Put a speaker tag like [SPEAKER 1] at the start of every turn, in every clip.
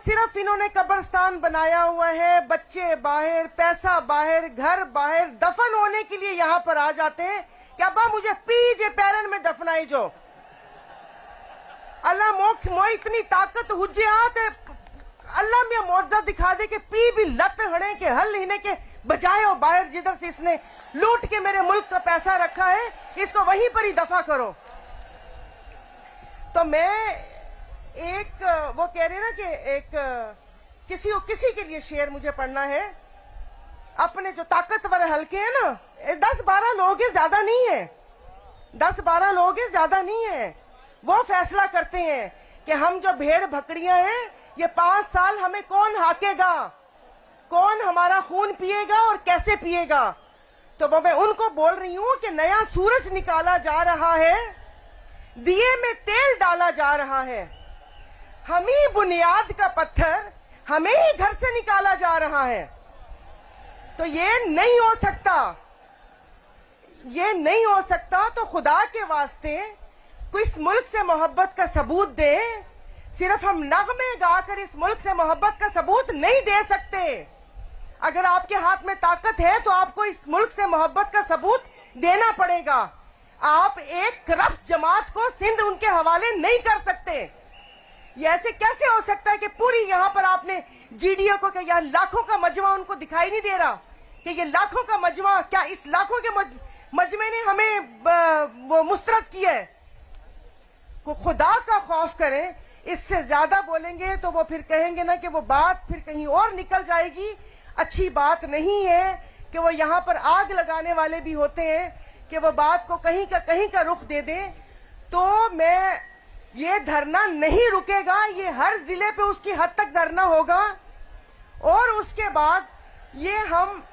[SPEAKER 1] सिर्फ इन्होंने कब्रिस्तान बनाया हुआ है, बच्चे बाहर, पैसा बाहर, घर बाहर, दफन होने के लिए यहाँ पर आ जाते हैं कि अब्बा मुझे पीजे पैरन में दफनाई जो। अल्लाह मो इतनी ताकत हुज्जे आते अल्लाह में मौजा दिखा दे कि पी भी लत हड़े के हल हिने के बजाय और बाहर जिधर से इसने लूट के मेरे मुल्क का पैसा रखा है इसको वहीं पर ही दफा करो। तो मैं एक वो कह रहे ना कि एक किसी के लिए शेर मुझे पढ़ना है। अपने जो ताकतवर हल्के हैं ना, 10-12 लोग हैं, ज्यादा नहीं है, 10-12 लोग हैं, ज्यादा नहीं है। वो फैसला करते हैं कि हम जो भेड़ बकरियां हैं ये 5 साल हमें कौन हाकेगा, कौन हमारा खून पिएगा और कैसे पिएगा। तो मैं उनको बोल रही हूं कि नया सूरज निकाला जा रहा है, दिए में तेल डाला जा रहा है, हम ही बुनियाद का पत्थर हमें ही घर से निकाला जा रहा है। तो ये नहीं हो सकता, ये नहीं हो सकता। तो खुदा के वास्ते कोई इस मुल्क से मोहब्बत का सबूत दे। सिर्फ हम नगमे गाकर इस मुल्क से मोहब्बत का सबूत नहीं दे सकते। अगर आपके हाथ में ताकत है तो आपको इस मुल्क से मोहब्बत का सबूत देना पड़ेगा। आप एक करप्ट जमात को सिंध उनके हवाले नहीं कर सकते। ये ऐसे कैसे हो सकता है कि पूरी यहाँ पर आपने जीडीओ को क्या यहाँ लाखों का मजमा उनको दिखाई नहीं दे रहा कि ये लाखों का मजमा, क्या इस लाखों के मजमे ने हमें वो मुस्तरद किया है। वो खुदा का खौफ करें। इससे ज्यादा बोलेंगे तो वो फिर कहेंगे ना कि वो बात फिर कहीं और निकल जाएगी। अच्छी बात नहीं है कि वो यहाँ पर आग लगाने वाले भी होते हैं कि वो बात को कहीं का रुख दे दें। तो मैं ये धरना नहीं रुकेगा, ये हर जिले पे उसकी हद तक धरना होगा। और उसके बाद ये हम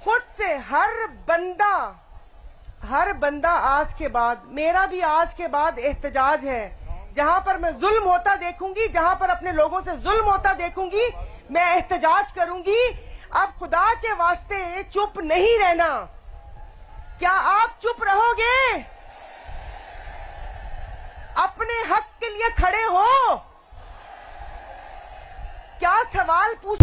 [SPEAKER 1] खुद से हर बंदा आज के बाद, मेरा भी आज के बाद एहतजाज है। जहां पर मैं जुल्म होता देखूंगी, जहां पर अपने लोगों से जुल्म होता देखूंगी, मैं एहतजाज करूंगी। अब खुदा के वास्ते चुप नहीं रहना। क्या आप चुप रहोगे? अपने हक के लिए खड़े हो? क्या सवाल पूछ